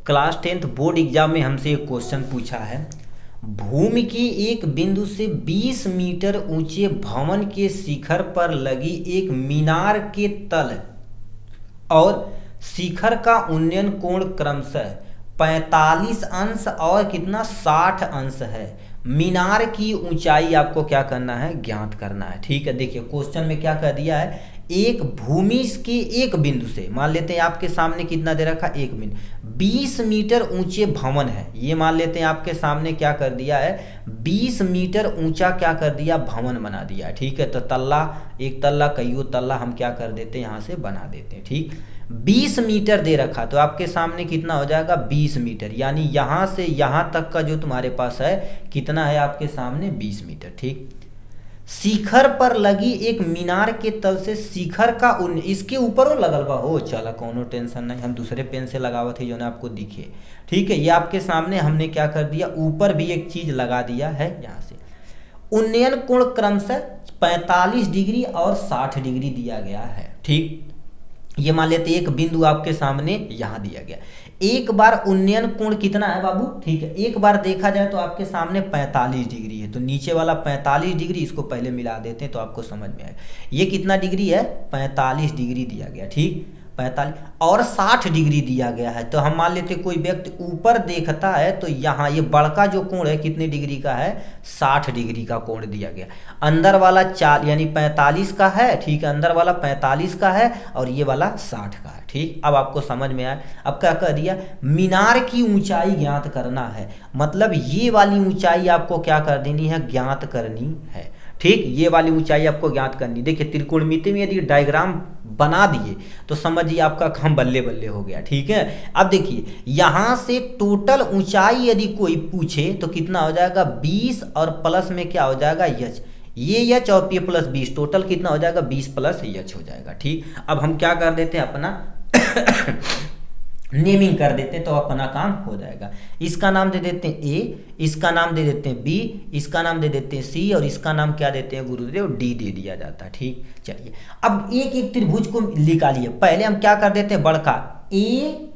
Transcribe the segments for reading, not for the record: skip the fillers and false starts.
Class 10th board exam में हमसे एक क्वेश्चन पूछा है। भूमि के एक बिंदु से 20 मीटर ऊंचे भवन के शिखर पर लगी एक मीनार के तल और शिखर का उन्नयन कोण क्रमशः 45 अंश और कितना 60 अंश है। मीनार की ऊंचाई आपको क्या करना है, ज्ञात करना है। ठीक है, देखिए क्वेश्चन में क्या कह दिया है, एक भूमि के एक बिंदु से, मान लेते हैं आपके सामने कितना दे रखा, एक बिंदु 20 मीटर ऊंचे भवन है। ये मान लेते हैं आपके सामने क्या कर दिया है, 20 मीटर ऊंचा क्या कर दिया, भवन बना दिया है। ठीक है, तो तल्ला, एक तल्ला, कईयो तल्ला हम क्या कर देते हैं, यहाँ से बना देते हैं। ठीक, 20 मीटर दे रखा तो आपके सामने कितना हो जाएगा, 20 मीटर, यानी यहाँ से यहाँ तक का जो तुम्हारे पास है कितना है आपके सामने, 20 मीटर। ठीक, शिखर पर लगी एक मीनार के तल से शिखर का इसके ऊपर वो लगल बा हो, चला कोनो टेंशन नहीं, हम दूसरे पेन से लगावत है जो ना आपको दिखे। ठीक है, ये आपके सामने हमने क्या कर दिया, ऊपर भी एक चीज लगा दिया है यहाँ से। उन्नयन कोण क्रमशः 45 डिग्री और 60 डिग्री दिया गया है। ठीक, ये मान लेते एक बिंदु आपके सामने यहाँ दिया गया। एक बार उन्नयन कोण कितना है बाबू, ठीक है, एक बार देखा जाए तो आपके सामने 45 डिग्री है, तो नीचे वाला 45 डिग्री इसको पहले मिला देते हैं तो आपको समझ में आएगा। ये कितना डिग्री है, 45 डिग्री दिया गया। ठीक, 45 और 60 डिग्री दिया गया है। तो हम मान लेते कोई व्यक्ति ऊपर देखता है तो यहाँ ये बड़का जो कोण है कितने डिग्री का है, 60 डिग्री का कोण दिया गया। अंदर वाला 4 यानी 45 का है। ठीक है, अंदर वाला 45 का है और ये वाला 60 का है। ठीक, अब आपको समझ में आया। अब क्या कह दिया, मीनार की ऊंचाई ज्ञात करना है, मतलब ये वाली ऊंचाई आपको क्या कर देनी है, ज्ञात करनी है। ठीक, ये वाली ऊंचाई आपको ज्ञात करनी। देखिए त्रिकोणमिति में यदि डायग्राम बना दिए तो समझिए आपका काम बल्ले बल्ले हो गया। ठीक है, अब देखिए यहाँ से टोटल ऊंचाई यदि कोई पूछे तो कितना हो जाएगा, 20 और प्लस में क्या हो जाएगा, यच, ये यच और ये प्लस 20, टोटल कितना हो जाएगा, 20 प्लस यच हो जाएगा। ठीक, अब हम क्या कर देते हैं, अपना नेमिंग कर देते हैं तो अपना काम हो जाएगा। इसका नाम दे देते हैं ए, इसका नाम दे देते हैं बी, इसका नाम दे देते हैं सी और इसका नाम क्या देते हैं गुरुदेव, डी दे दिया जाता है। ठीक, चलिए अब एक एक त्रिभुज को निकालिए। पहले हम क्या कर देते हैं, बड़का ए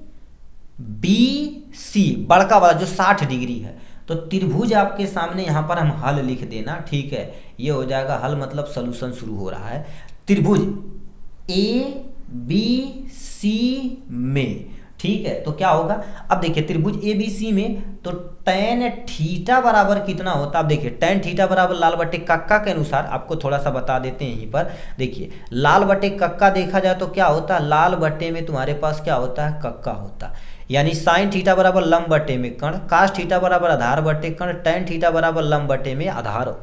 बी सी, बड़का वाला जो 60 डिग्री है, तो त्रिभुज आपके सामने यहाँ पर हम हल लिख देना। ठीक है, ये हो जाएगा हल, मतलब सोल्यूशन शुरू हो रहा है। त्रिभुज ए बी सी में, ठीक है, तो क्या होगा, अब देखिए त्रिभुज ए बी सी में तो tan थीटा बराबर कितना होता है। अब देखिए tan थीटा बराबर लाल बटे कक्का के अनुसार आपको थोड़ा सा बता देते हैं यहीं पर। देखिए लाल बटे कक्का देखा जाए तो क्या होता है, लाल बटे में तुम्हारे पास क्या होता है, कक्का होता है, यानी साइन थीटा बराबर लंब बटे में कर्ण, कास थीटा बराबर आधार बटे कर्ण, tan थीटा बराबर लंब बटे में आधार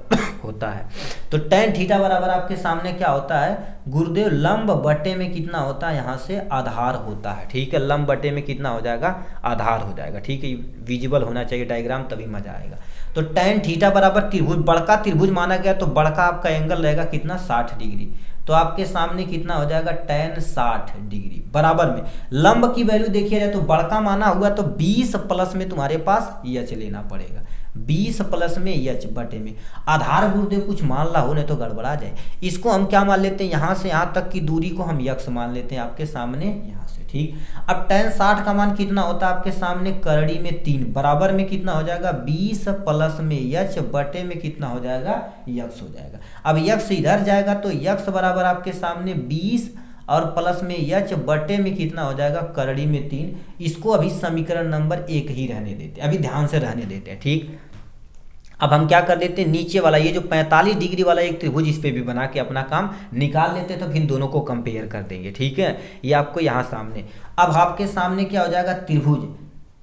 होता है। तो tan थीटा बराबर आपके सामने क्या होता है गुरुदेव, लंब बटे में कितना होता है, यहाँ से आधार होता है। ठीक है, लंब बटे में कितना हो जाएगा, आधार हो जाएगा। ठीक है, विजिबल होना चाहिए डायग्राम, तभी मजा आएगा। तो tan थीटा बराबर त्रिभुज, बड़का त्रिभुज माना गया तो बड़का आपका एंगल रहेगा कितना, 60 डिग्री, तो आपके सामने कितना हो जाएगा, tan 60 डिग्री बराबर में लंब की वैल्यू देखिए जाए तो बड़का माना हुआ तो 20 प्लस में तुम्हारे पास यच लेना पड़ेगा, 20 प्लस में यच बटे में आधार गुरुदेव कुछ मान ला हो नहीं तो गड़बड़ा जाए। इसको हम क्या मान लेते हैं, यहाँ से यहाँ तक की दूरी को हम यक्स मान लेते हैं आपके सामने यहाँ से। ठीक, अब tan 60 का मान कितना होता है आपके सामने, करड़ी में 3 बराबर में कितना हो जाएगा, 20 प्लस में यच बटे में कितना हो जाएगा, यक्स हो जाएगा। अब यक्स इधर जाएगा तो यक्स बराबर आपके सामने 20 और प्लस में यच बटे में कितना हो जाएगा, करड़ी में 3। इसको अभी समीकरण नंबर 1 ही रहने देते हैं, अभी ध्यान से रहने देते हैं। ठीक, अब हम क्या कर देते हैं, नीचे वाला ये जो 45 डिग्री वाला एक त्रिभुज इस पे भी बना के अपना काम निकाल लेते हैं, तो फिर दोनों को कंपेयर कर देंगे। ठीक है, ये आपको यहाँ सामने, अब आपके सामने क्या हो जाएगा, त्रिभुज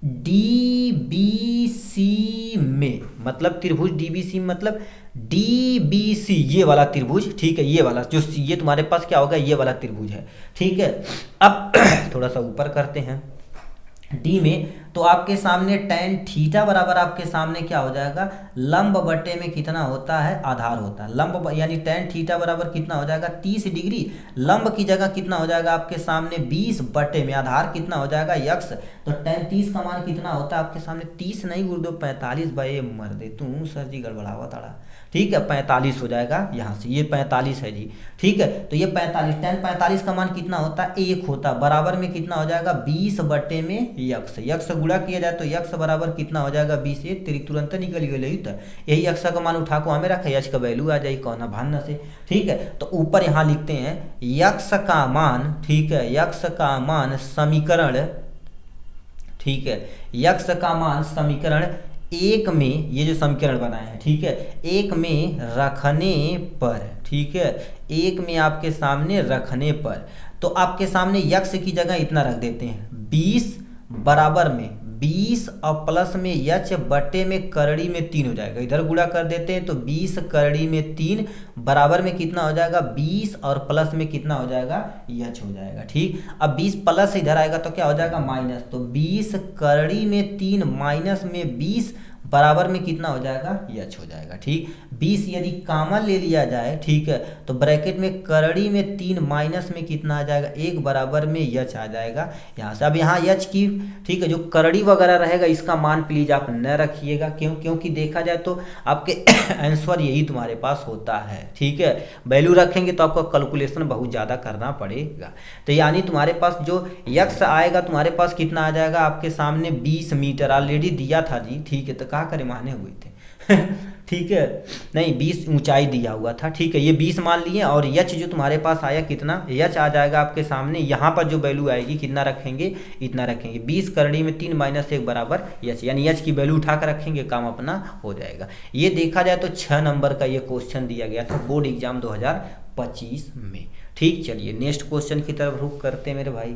डी बी सी में, मतलब त्रिभुज डी बी सी मतलब डी बी सी, ये वाला त्रिभुज। ठीक है, ये वाला जो ये तुम्हारे पास क्या होगा, ये वाला त्रिभुज है। ठीक है, अब थोड़ा सा ऊपर करते हैं, डी में तो आपके सामने tan थीटा बराबर आपके सामने क्या हो जाएगा, लंब बटे में कितना होता है, आधार होता है। लंब यानी tan थीटा बराबर कितना हो जाएगा, 30 डिग्री, लंब की जगह कितना हो जाएगा आपके सामने 20 बटे में आधार कितना हो जाएगा, यक्स। तो tan 30 का मान कितना होता है आपके सामने, 30 नहीं गुरुदेव 45, भाई मर दे तू सर जी, गड़बड़ावा ताड़ा। ठीक है, 45 हो जाएगा यहाँ से, ये 45 है जी। ठीक है, तो ये 45, tan 45 का मान कितना होता है, 1 होता है, बराबर में कितना हो जाएगा, 20 बटे में यक्स। यक्स गुणा किया जाए तो यक्स बराबर कितना हो जाएगा 20। एक तेरी तुरंत निकल गई तो यही यक्स का मान उठा को हमें रखा, यक्स का वैल्यू आ जाएगी कौन भान से। ठीक है, तो ऊपर यहाँ लिखते हैं यक्स का मान, ठीक है, यक्स का मान समीकरण, ठीक है, यक्स का मान समीकरण एक में, ये जो समीकरण बनाए हैं, ठीक है, एक में रखने पर, ठीक है, एक में आपके सामने रखने पर, तो आपके सामने यक्स की जगह इतना रख देते हैं 20 बराबर में 20 और प्लस में यच बटे में करड़ी में 3 हो जाएगा। इधर गुणा कर देते हैं तो 20 करड़ी में 3 बराबर में कितना हो जाएगा 20 और प्लस में कितना हो जाएगा यच हो जाएगा। ठीक, अब 20 प्लस इधर आएगा तो क्या हो जाएगा माइनस, तो 20 करड़ी में 3 माइनस में 20 बराबर में कितना हो जाएगा यच हो जाएगा। ठीक, 20 यदि कॉमन ले लिया जाए, ठीक है, तो ब्रैकेट में करड़ी में 3 माइनस में कितना आ जाएगा 1 बराबर में यच आ जाएगा यहाँ से। अब यहाँ यच की, ठीक है, जो करड़ी वगैरह रहेगा इसका मान प्लीज आप न रखिएगा, क्यों, क्योंकि देखा जाए तो आपके आंसर यही तुम्हारे पास होता है। ठीक है, वैल्यू रखेंगे तो आपको कैलकुलेशन बहुत ज़्यादा करना पड़ेगा। तो यानी तुम्हारे पास जो यक्स आएगा तुम्हारे पास कितना आ जाएगा आपके सामने 20 मीटर ऑलरेडी दिया था जी। ठीक है, तो क्या करें माने हुए थे ठीक है, नहीं 20 ऊंचाई दिया हुआ था। ठीक है, ये 20 मान लिए और यच जो तुम्हारे पास आया कितना यच आ जाएगा आपके सामने, यहाँ पर जो वैल्यू आएगी कितना रखेंगे इतना रखेंगे 20 करड़ी में 3 माइनस 1 बराबर यच, यानी यच की वैल्यू उठा कर रखेंगे काम अपना हो जाएगा। ये देखा जाए तो 6 नंबर का ये क्वेश्चन दिया गया था बोर्ड एग्जाम 2025 में। ठीक, चलिए नेक्स्ट क्वेश्चन की तरफ रुख करते हैं मेरे भाई।